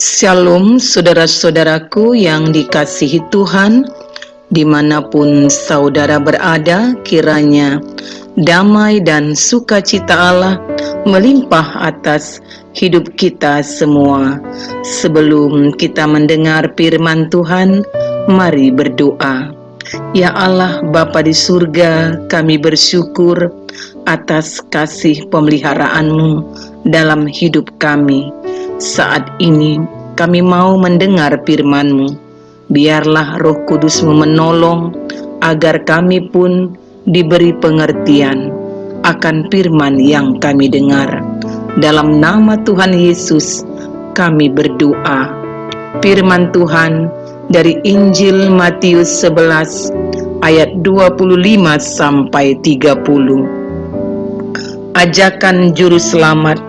Shalom saudara-saudaraku yang dikasihi Tuhan, dimanapun saudara berada, kiranya damai dan sukacita Allah melimpah atas hidup kita semua. Sebelum kita mendengar firman Tuhan, mari berdoa. Ya Allah, Bapa di surga, kami bersyukur atas kasih pemeliharaan-Mu dalam hidup kami. Saat ini kami mau mendengar firman-Mu. Biarlah Roh Kudus-Mu menolong agar kami pun diberi pengertian akan firman yang kami dengar. Dalam nama Tuhan Yesus kami berdoa. Firman Tuhan dari Injil Matius 11 ayat 25 sampai 30. Ajakan juru selamat.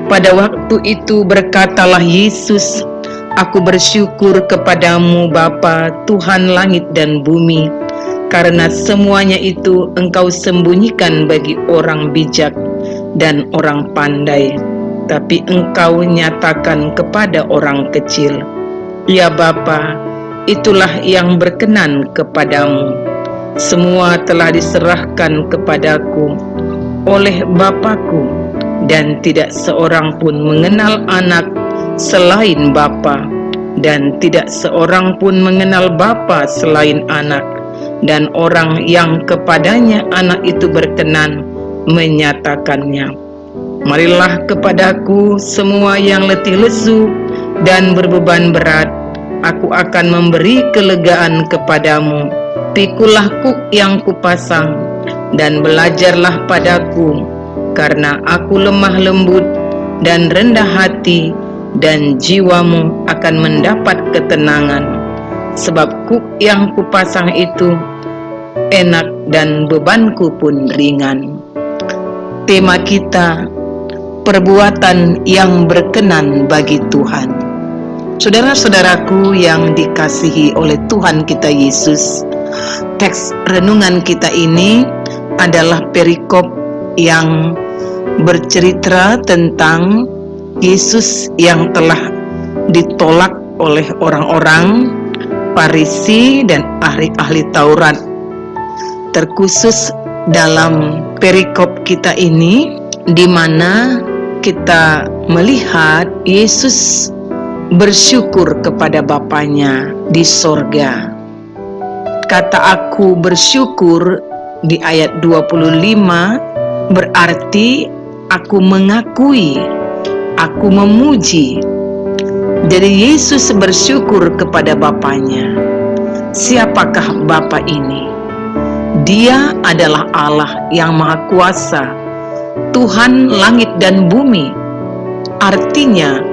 Pada waktu itu berkatalah Yesus, "Aku bersyukur kepadamu Bapa, Tuhan langit dan bumi, karena semuanya itu Engkau sembunyikan bagi orang bijak dan orang pandai, tapi Engkau nyatakan kepada orang kecil. Ya Bapa, itulah yang berkenan kepadamu. Semua telah diserahkan kepadaku oleh Bapakku, dan tidak seorang pun mengenal anak selain Bapa, dan tidak seorang pun mengenal Bapa selain anak, dan orang yang kepadanya anak itu berkenan menyatakannya. Marilah kepadaku semua yang letih lesu dan berbeban berat, aku akan memberi kelegaan kepadamu. Pikulah kuk yang kupasang, dan belajarlah padaku, karena aku lemah lembut dan rendah hati, dan jiwamu akan mendapat ketenangan. Sebab kuk yang kupasang itu enak dan bebanku pun ringan." Tema kita, perbuatan yang berkenan bagi Tuhan. Saudara-saudaraku yang dikasihi oleh Tuhan kita Yesus, teks renungan kita ini adalah perikop yang bercerita tentang Yesus yang telah ditolak oleh orang-orang Farisi dan ahli-ahli Taurat. Terkhusus dalam perikop kita ini, di mana kita melihat Yesus bersyukur kepada Bapanya di sorga. Kata "aku bersyukur" di ayat 25 berarti aku mengakui, aku memuji. Jadi Yesus bersyukur kepada Bapanya. Siapakah Bapa ini? Dia adalah Allah yang Maha Kuasa, Tuhan langit dan bumi. Artinya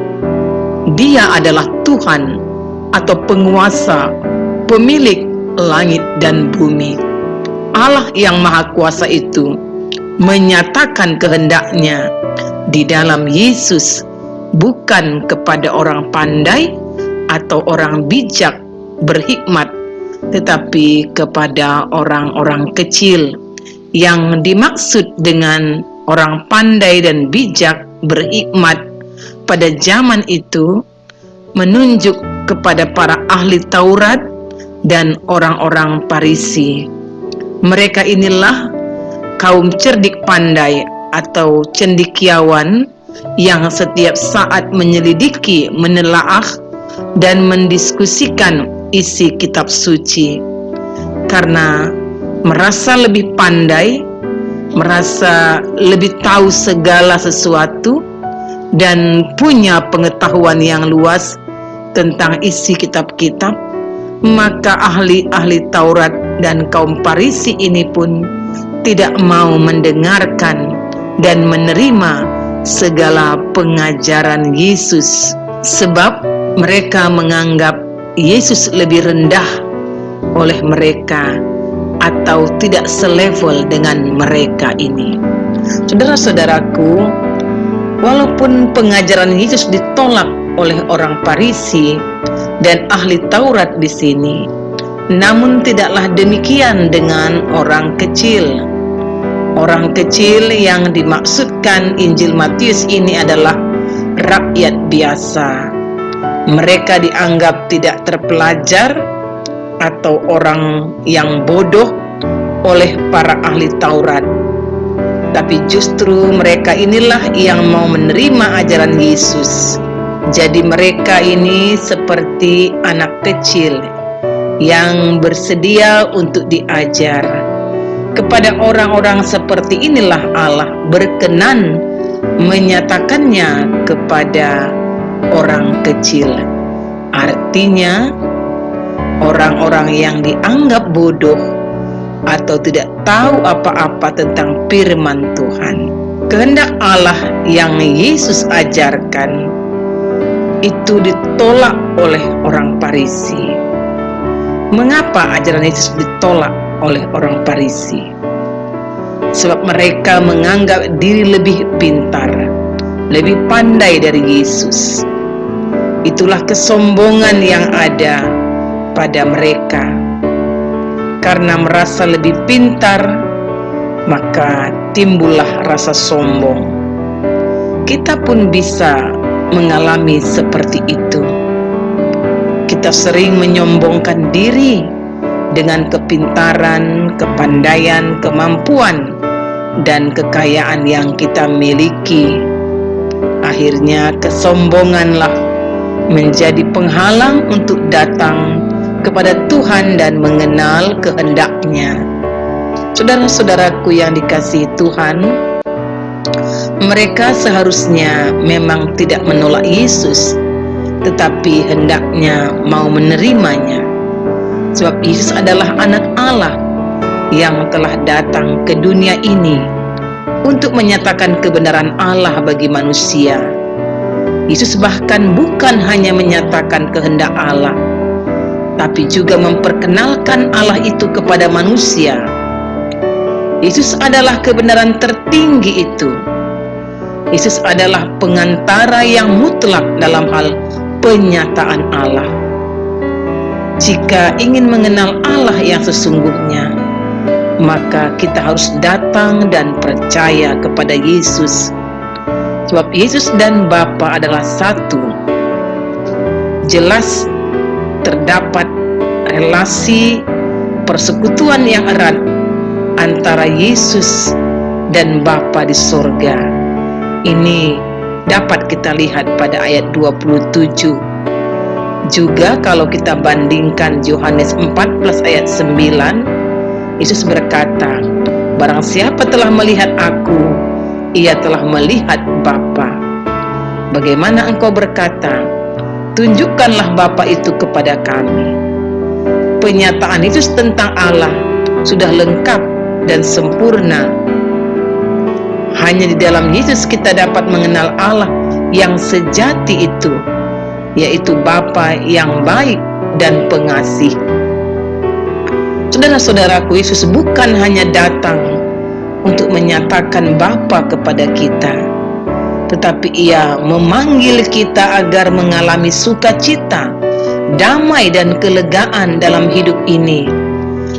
Dia adalah Tuhan atau penguasa, pemilik langit dan bumi. Allah yang Maha Kuasa itu menyatakan kehendaknya di dalam Yesus, bukan kepada orang pandai atau orang bijak berhikmat, tetapi kepada orang-orang kecil. Yang dimaksud dengan orang pandai dan bijak berhikmat pada zaman itu menunjuk kepada para ahli Taurat dan orang-orang Farisi. Mereka inilah kaum cerdik pandai atau cendekiawan yang setiap saat menyelidiki, menelaah, dan mendiskusikan isi kitab suci. Karena merasa lebih pandai, merasa lebih tahu segala sesuatu, dan punya pengetahuan yang luas tentang isi kitab-kitab, maka ahli-ahli Taurat dan kaum Farisi ini pun tidak mau mendengarkan dan menerima segala pengajaran Yesus, sebab mereka menganggap Yesus lebih rendah oleh mereka atau tidak selevel dengan mereka ini. Saudara-saudaraku, walaupun pengajaran Yesus ditolak oleh orang Farisi dan ahli Taurat di sini, namun tidaklah demikian dengan orang kecil. Orang kecil yang dimaksudkan Injil Matius ini adalah rakyat biasa. Mereka dianggap tidak terpelajar atau orang yang bodoh oleh para ahli Taurat. Tapi justru mereka inilah yang mau menerima ajaran Yesus. Jadi mereka ini seperti anak kecil yang bersedia untuk diajar. Kepada orang-orang seperti inilah Allah berkenan menyatakannya kepada orang kecil. Artinya, orang-orang yang dianggap bodoh atau tidak tahu apa-apa tentang firman Tuhan. Kehendak Allah yang Yesus ajarkan itu ditolak oleh orang Farisi. Mengapa ajaran Yesus ditolak oleh orang Farisi? Sebab mereka menganggap diri lebih pintar, lebih pandai dari Yesus. Itulah kesombongan yang ada pada mereka. Karena merasa lebih pintar, maka timbullah rasa sombong. Kita pun bisa mengalami seperti itu. Kita sering menyombongkan diri dengan kepintaran, kepandaian, kemampuan, dan kekayaan yang kita miliki. Akhirnya kesombonganlah menjadi penghalang untuk datang kepada Tuhan dan mengenal kehendak-Nya. Saudara-saudaraku yang dikasihi Tuhan, mereka seharusnya memang tidak menolak Yesus, tetapi hendaknya mau menerimanya. Sebab Yesus adalah anak Allah yang telah datang ke dunia ini untuk menyatakan kebenaran Allah bagi manusia. Yesus bahkan bukan hanya menyatakan kehendak Allah, tapi juga memperkenalkan Allah itu kepada manusia. Yesus adalah kebenaran tertinggi itu. Yesus adalah pengantara yang mutlak dalam hal penyataan Allah. Jika ingin mengenal Allah yang sesungguhnya, maka kita harus datang dan percaya kepada Yesus. Sebab Yesus dan Bapa adalah satu. Jelas terdapat relasi persekutuan yang erat antara Yesus dan Bapa di sorga. Ini dapat kita lihat pada ayat 27. Juga kalau kita bandingkan Yohanes 14 ayat 9, Yesus berkata, "Barang siapa telah melihat aku, ia telah melihat Bapa. Bagaimana engkau berkata, tunjukkanlah Bapa itu kepada kami?" Penyataan Yesus tentang Allah sudah lengkap dan sempurna. Hanya di dalam Yesus kita dapat mengenal Allah yang sejati itu, yaitu Bapa yang baik dan pengasih. Saudara-saudaraku, Yesus bukan hanya datang untuk menyatakan Bapa kepada kita, tetapi Ia memanggil kita agar mengalami sukacita, damai dan kelegaan dalam hidup ini.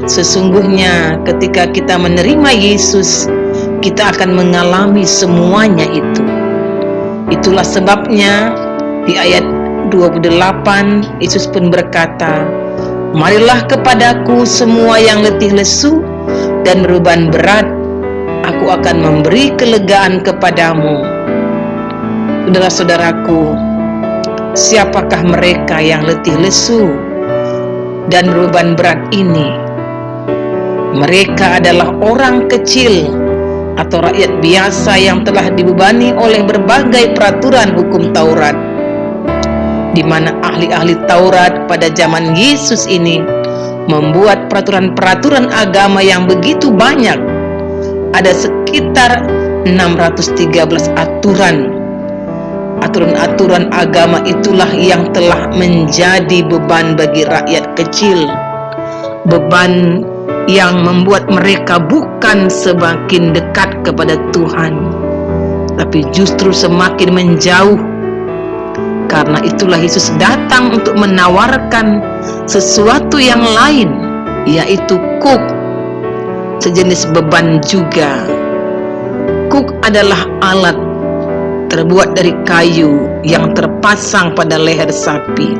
Sesungguhnya ketika kita menerima Yesus, kita akan mengalami semuanya itu. Itulah sebabnya di ayat 28 Yesus pun berkata, "Marilah kepadaku semua yang letih lesu dan beban berat, aku akan memberi kelegaan kepadamu." Saudara-saudaraku, siapakah mereka yang letih lesu dan beban berat ini? Mereka adalah orang kecil atau rakyat biasa yang telah dibebani oleh berbagai peraturan hukum Taurat, di mana ahli-ahli Taurat pada zaman Yesus ini membuat peraturan-peraturan agama yang begitu banyak. Ada sekitar 613 aturan. Aturan-aturan agama itulah yang telah menjadi beban bagi rakyat kecil. Beban yang membuat mereka bukan semakin dekat kepada Tuhan, tapi justru semakin menjauh. Karena itulah Yesus datang untuk menawarkan sesuatu yang lain, yaitu kuk, sejenis beban juga. Kuk adalah alat terbuat dari kayu yang terpasang pada leher sapi,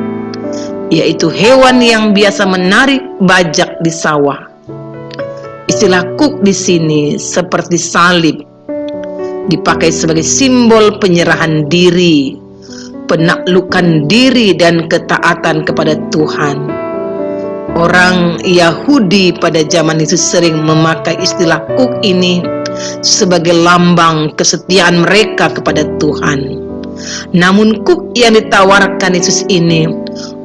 yaitu hewan yang biasa menarik bajak di sawah. Istilah kuk di sini seperti salib, dipakai sebagai simbol penyerahan diri, penaklukan diri dan ketaatan kepada Tuhan. Orang Yahudi pada zaman itu sering memakai istilah kuk ini sebagai lambang kesetiaan mereka kepada Tuhan. Namun kuk yang ditawarkan Yesus ini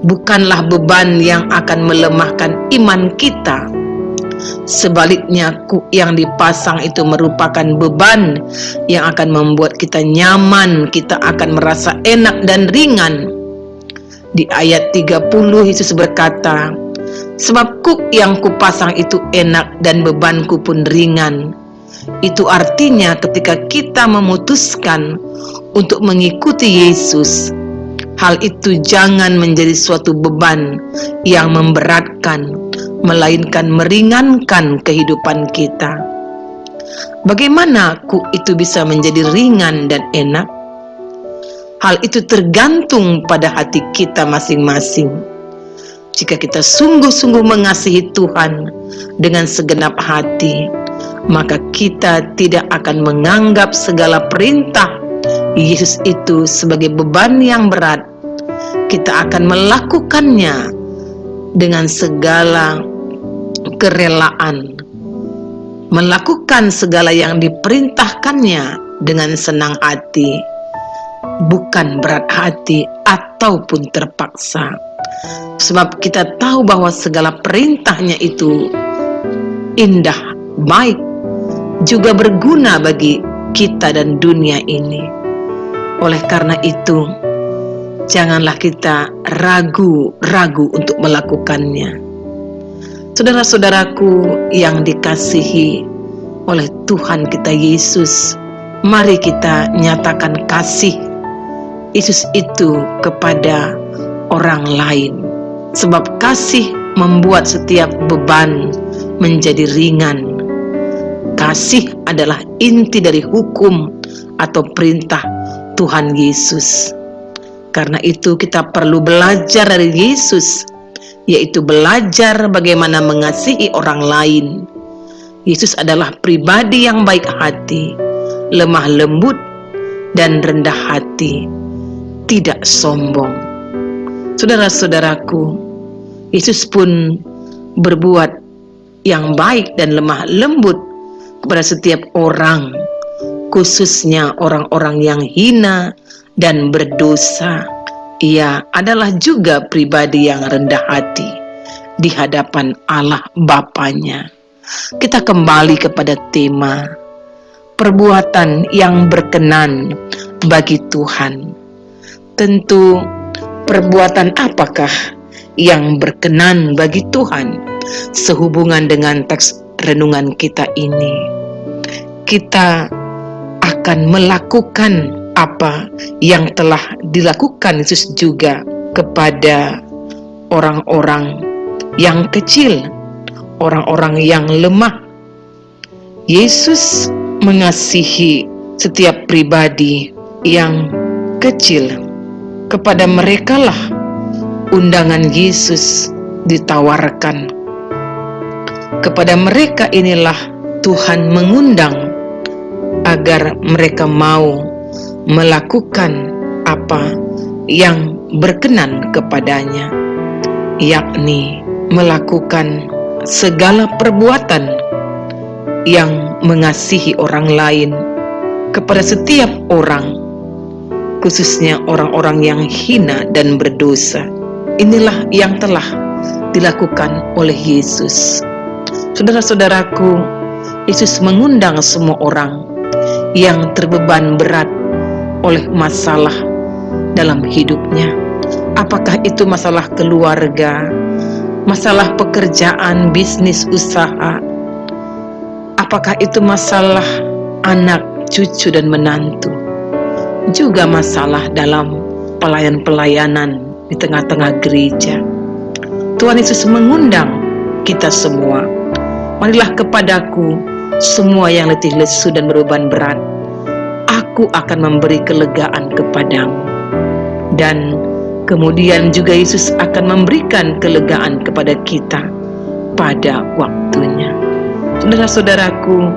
bukanlah beban yang akan melemahkan iman kita. Sebaliknya, kuk yang dipasang itu merupakan beban yang akan membuat kita nyaman, kita akan merasa enak dan ringan. Di ayat 30 Yesus berkata, "Sebab kuk yang kupasang itu enak dan bebanku pun ringan." Itu artinya ketika kita memutuskan untuk mengikuti Yesus, hal itu jangan menjadi suatu beban yang memberatkan, melainkan meringankan kehidupan kita. Bagaimana kuk itu bisa menjadi ringan dan enak? Hal itu tergantung pada hati kita masing-masing. Jika kita sungguh-sungguh mengasihi Tuhan dengan segenap hati, maka kita tidak akan menganggap segala perintah Yesus itu sebagai beban yang berat. Kita akan melakukannya dengan segala kerelaan, melakukan segala yang diperintahkannya dengan senang hati, bukan berat hati ataupun terpaksa. Sebab kita tahu bahwa segala perintahnya itu indah, baik, juga berguna bagi kita dan dunia ini. Oleh karena itu, janganlah kita ragu-ragu untuk melakukannya. Saudara-saudaraku yang dikasihi oleh Tuhan kita Yesus, mari kita nyatakan kasih Yesus itu kepada orang lain. Sebab kasih membuat setiap beban menjadi ringan. Kasih adalah inti dari hukum atau perintah Tuhan Yesus. Karena itu kita perlu belajar dari Yesus, yaitu belajar bagaimana mengasihi orang lain. Yesus adalah pribadi yang baik hati, lemah lembut, dan rendah hati, tidak sombong. Saudara-saudaraku, Yesus pun berbuat yang baik dan lemah lembut kepada setiap orang, khususnya orang-orang yang hina dan berdosa. Ia adalah juga pribadi yang rendah hati di hadapan Allah Bapanya. Kita kembali kepada tema perbuatan yang berkenan bagi Tuhan. Tentu, perbuatan apakah yang berkenan bagi Tuhan? Sehubungan dengan teks renungan kita ini, kita akan melakukan apa yang telah dilakukan Yesus juga kepada orang-orang yang kecil, orang-orang yang lemah. Yesus mengasihi setiap pribadi yang kecil. Kepada merekalah undangan Yesus ditawarkan. Kepada mereka inilah Tuhan mengundang agar mereka mau melakukan apa yang berkenan kepadanya, yakni melakukan segala perbuatan yang mengasihi orang lain kepada setiap orang, khususnya orang-orang yang hina dan berdosa. Inilah yang telah dilakukan oleh Yesus. Saudara-saudaraku, Yesus mengundang semua orang yang terbeban berat oleh masalah dalam hidupnya. Apakah itu masalah keluarga, masalah pekerjaan, bisnis, usaha? Apakah itu masalah anak, cucu, dan menantu? Juga masalah dalam pelayan-pelayanan di tengah-tengah gereja. Tuhan Yesus mengundang kita semua. Marilah kepadaku semua yang letih lesu dan beban berat, aku akan memberi kelegaan kepadamu. Dan kemudian juga Yesus akan memberikan kelegaan kepada kita pada waktunya. Saudara-saudaraku,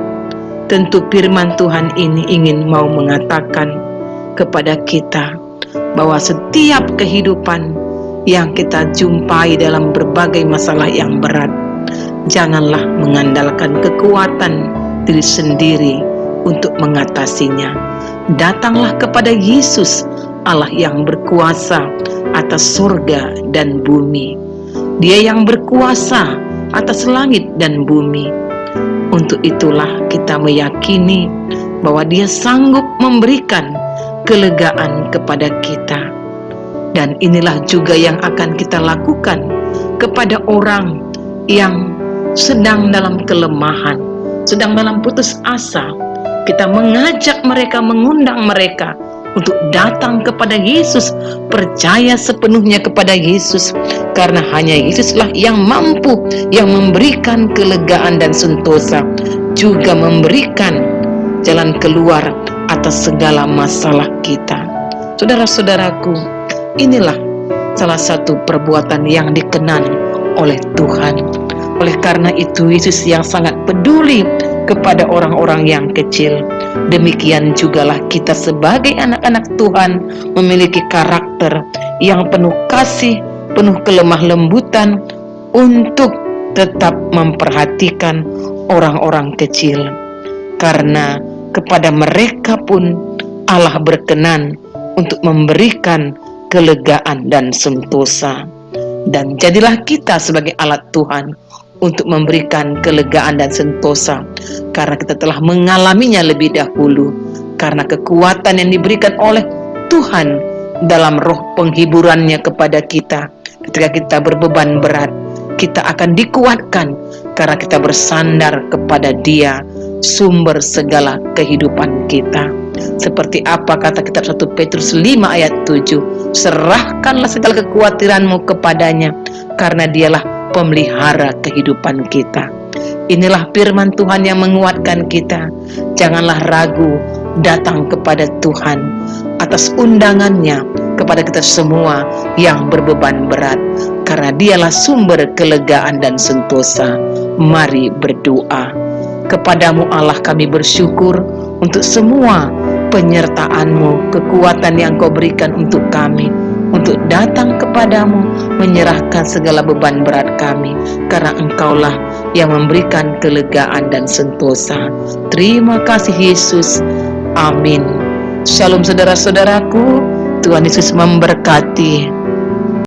tentu firman Tuhan ini ingin mau mengatakan kepada kita bahwa setiap kehidupan yang kita jumpai dalam berbagai masalah yang berat, janganlah mengandalkan kekuatan diri sendiri untuk mengatasinya. Datanglah kepada Yesus, Allah yang berkuasa atas surga dan bumi. Dia yang berkuasa atas langit dan bumi. Untuk itulah kita meyakini bahwa Dia sanggup memberikan kelegaan kepada kita. Dan inilah juga yang akan kita lakukan kepada orang yang sedang dalam kelemahan, sedang dalam putus asa. Kita mengajak mereka, mengundang mereka untuk datang kepada Yesus, percaya sepenuhnya kepada Yesus, karena hanya Yesuslah yang mampu, yang memberikan kelegaan dan sentosa, juga memberikan jalan keluar atas segala masalah kita. Saudara-saudaraku, inilah salah satu perbuatan yang dikenan oleh Tuhan. Oleh karena itu, Yesus yang sangat peduli kepada orang-orang yang kecil. Demikian jugalah kita sebagai anak-anak Tuhan memiliki karakter yang penuh kasih, penuh kelemah lembutan untuk tetap memperhatikan orang-orang kecil. Karena kepada mereka pun Allah berkenan untuk memberikan kelegaan dan sentosa. Dan jadilah kita sebagai alat Tuhan untuk memberikan kelegaan dan sentosa, karena kita telah mengalaminya lebih dahulu, karena kekuatan yang diberikan oleh Tuhan dalam roh penghiburannya kepada kita. Ketika kita berbeban berat, kita akan dikuatkan karena kita bersandar kepada Dia, sumber segala kehidupan kita. Seperti apa kata kitab 1 Petrus 5 ayat 7, serahkanlah segala kekhawatiranmu kepadanya, karena Dialah pemelihara kehidupan kita. Inilah firman Tuhan yang menguatkan kita. Janganlah ragu datang kepada Tuhan atas undangannya kepada kita semua yang berbeban berat, karena Dialah sumber kelegaan dan sentosa. Mari berdoa. Kepadamu Allah kami bersyukur untuk semua penyertaan-Mu, kekuatan yang Kau berikan untuk kami, untuk datang kepadamu, menyerahkan segala beban berat kami, karena Engkaulah yang memberikan kelegaan dan sentosa. Terima kasih Yesus. Amin. Shalom saudara-saudaraku, Tuhan Yesus memberkati.